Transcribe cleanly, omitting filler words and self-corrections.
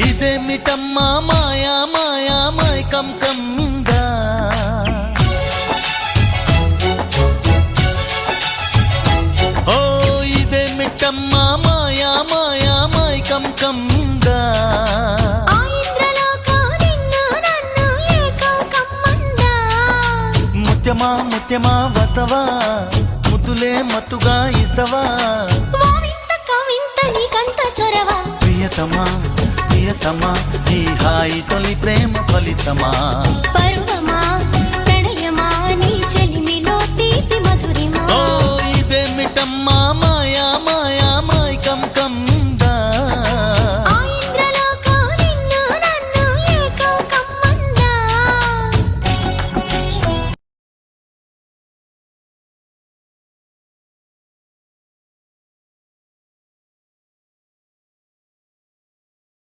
ఇదేమిటమ్మా మాయా మాయా మైకం కమ్మిందా ఓ ఇదేమిటమ్మా మాయా మాయా మైకం కమ్మిందా ముత్యమా ముత్యమా వస్తవా ముద్దులే మత్తుగా ఇస్తవా ప్రియతమా ప్రియతమా ఈ హాయి తొలి ప్రేమ ఫలితమా పర్వమా ప్రణయమా నీ చెలిమిలో తీపి మధురిమా ఓ ఇదేమిటమ్మా మాయా